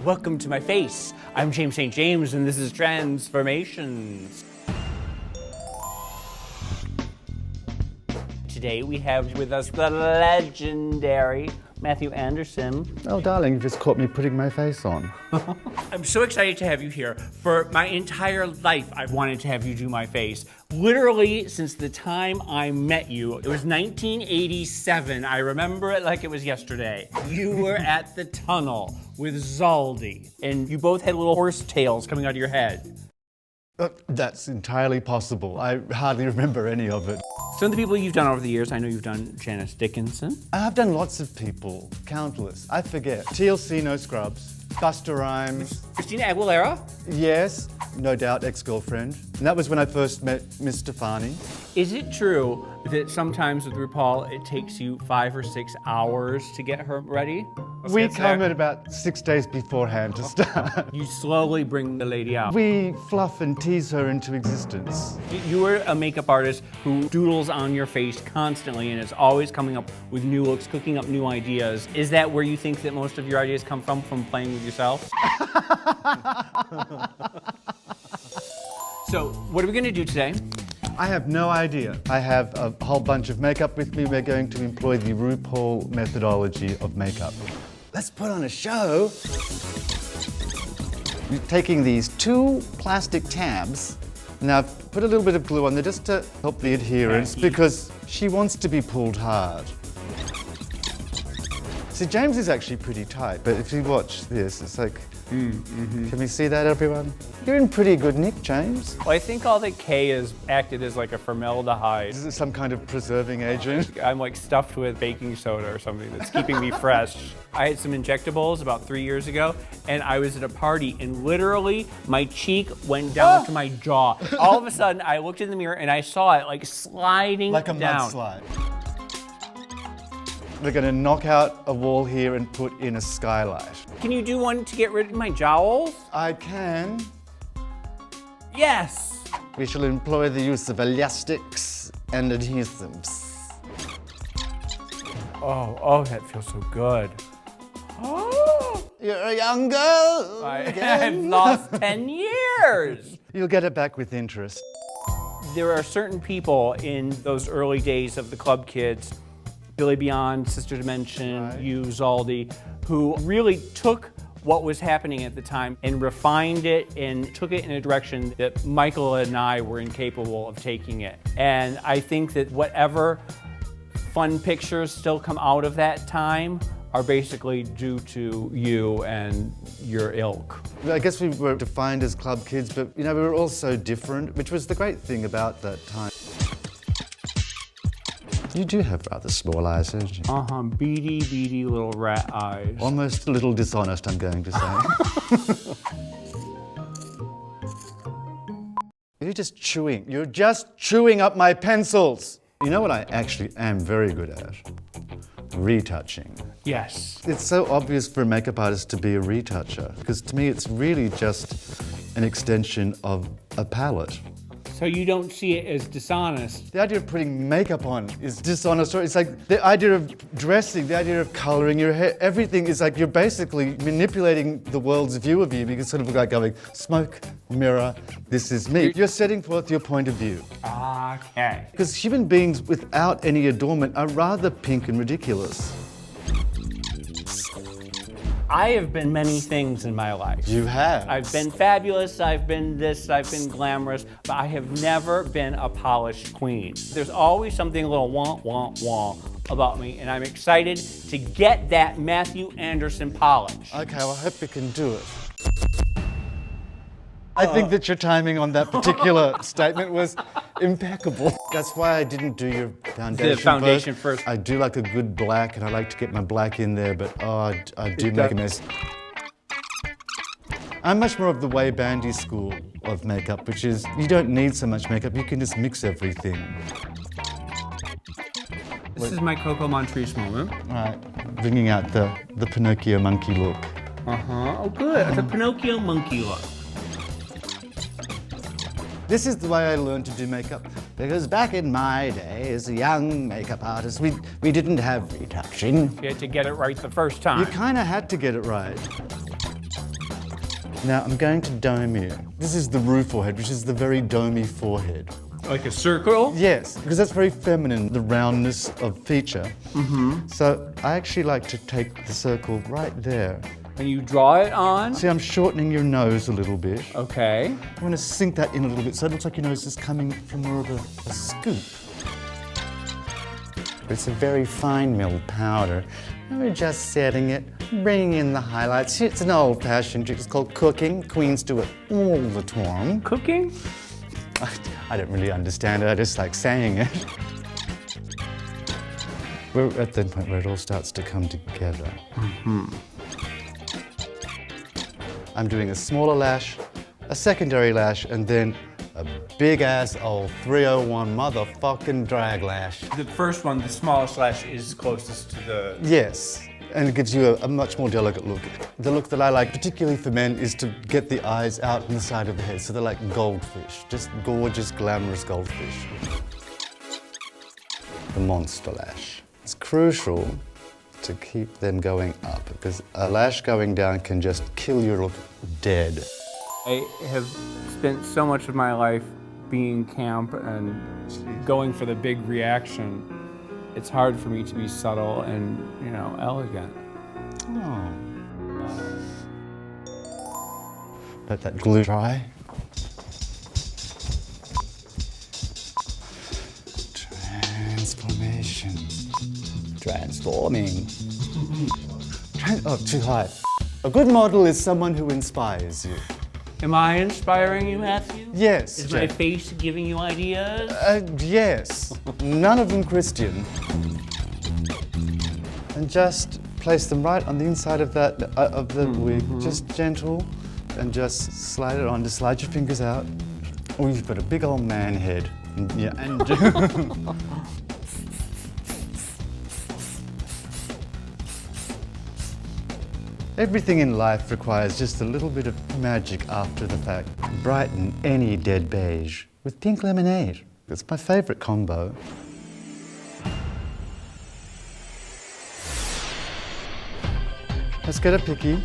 welcome to my face. I'm James St. James, and this is Transformations. Today we have with us the legendary Mathu Andersen. Oh, darling, you just caught me putting my face on. I'm so excited to have you here. For my entire life, I've wanted to have you do my face. Literally, since the time I met you, it was 1987. I remember it like it was yesterday. You were at the tunnel with Zaldi, and you both had little horse tails coming out of your head. That's entirely possible. I hardly remember any of it. Some of the people you've done over the years, I know you've done Janice Dickinson. I've done lots of people, countless. I forget. TLC, No Scrubs. Busta Rhymes. Christina Aguilera? Yes, no doubt, ex-girlfriend. And that was when I first met Miss Stefani. Is it true that sometimes with RuPaul, it takes you 5 or 6 hours to get her ready? We come at about 6 days beforehand to start. You slowly bring the lady out. We fluff and tease her into existence. You are a makeup artist who doodles on your face constantly and is always coming up with new looks, cooking up new ideas. Is that where you think that most of your ideas come from playing with yourself? So, what are we gonna do today? I have no idea. I have a whole bunch of makeup with me. We're going to employ the RuPaul methodology of makeup. Let's put on a show. We're taking these 2 plastic tabs. Now, I've put a little bit of glue on there just to help the adherence because she wants to be pulled hard. See, James is actually pretty tight, but if you watch this, it's like, Can we see that, everyone? You're in pretty good nick, James. Well, I think all the K is acted as like a formaldehyde. Is it some kind of preserving agent? I'm like stuffed with baking soda or something that's keeping me fresh. I had some injectables about 3 years ago, and I was at a party, and literally my cheek went down to my jaw. All of a sudden, I looked in the mirror and I saw it like sliding Like a down. mudslide. We're gonna knock out a wall here and put in a skylight. Can you do one to get rid of my jowls? I can. Yes. We shall employ the use of elastics and adhesives. Oh, that feels so good. Oh, You're a young girl. I have lost 10 years. You'll get it back with interest. There are certain people in those early days of the Club Kids, Billy Beyond, Sister Dimension, Right. you, Zaldi, who really took what was happening at the time and refined it and took it in a direction that Michael and I were incapable of taking it. And I think that whatever fun pictures still come out of that time are basically due to you and your ilk. I guess we were defined as club kids, but we were all so different, which was the great thing about that time. You do have rather small eyes, don't you? Beady little rat eyes. Almost a little dishonest, I'm going to say. You're just chewing up my pencils. You know what I actually am very good at? Retouching. Yes. It's so obvious for a makeup artist to be a retoucher, because to me it's really just an extension of a palette. So you don't see it as dishonest. The idea of putting makeup on is dishonest. It's like the idea of dressing, the idea of coloring your hair, everything is like you're basically manipulating the world's view of you because sort of like going, smoke, mirror, this is me. You're setting forth your point of view. Okay. Because human beings without any adornment are rather pink and ridiculous. I have been many things in my life. You have. I've been fabulous, I've been this, I've been glamorous, but I have never been a polished queen. There's always something a little wah about me, and I'm excited to get that Mathu Andersen polish. Okay, well, I hope you can do it. I think that your timing on that particular statement was impeccable. That's why I didn't do your foundation The foundation first. I do like a good black, and I like to get my black in there, but I do make a mess. I'm much more of the Way Bandy school of makeup, which is you don't need so much makeup, you can just mix everything. This is my Coco Montrese moment. All right, bringing out the Pinocchio monkey look. Oh, good. The Pinocchio monkey look. This is the way I learned to do makeup. Because back in my day, as a young makeup artist, we didn't have retouching. You had to get it right the first time. You kind of had to get it right. Now I'm going to dome you. This is the RuPaul forehead, which is the very domey forehead. Like a circle? Yes, because that's very feminine, the roundness of feature. So I actually like to take the circle right there. And you draw it on? See, I'm shortening your nose a little bit. Okay. I want to sink that in a little bit so it looks like your nose is coming from more of a scoop. It's a very fine milled powder. And we're just setting it, bringing in the highlights. It's an old-fashioned trick. It's called cooking. Queens do it all the time. Cooking? I don't really understand it. I just like saying it. We're at the point where it all starts to come together. I'm doing a smaller lash, a secondary lash, and then a big-ass old 301 motherfucking drag lash. The first one, the smallest lash, is closest to the... Yes, and it gives you a much more delicate look. The look that I like, particularly for men, is to get the eyes out on the side of the head, so they're like goldfish, just gorgeous, glamorous goldfish. The monster lash. It's crucial to keep them going up, because a lash going down can just kill your look dead. I have spent so much of my life being camp and going for the big reaction. It's hard for me to be subtle and, you know, elegant. Oh. Let that glue dry. Transformation. Transforming. Oh, too high. A good model is someone who inspires you. Am I inspiring you, Matthew? Yes. Is my face giving you ideas? Yes. None of them Christian. And just place them right on the inside of that of the wig. Just gentle, and just slide it on. Just slide your fingers out. Oh, you've got a big old man head. Yeah, and everything in life requires just a little bit of magic after the fact. Brighten any dead beige with pink lemonade. It's my favorite combo. Let's get a picky.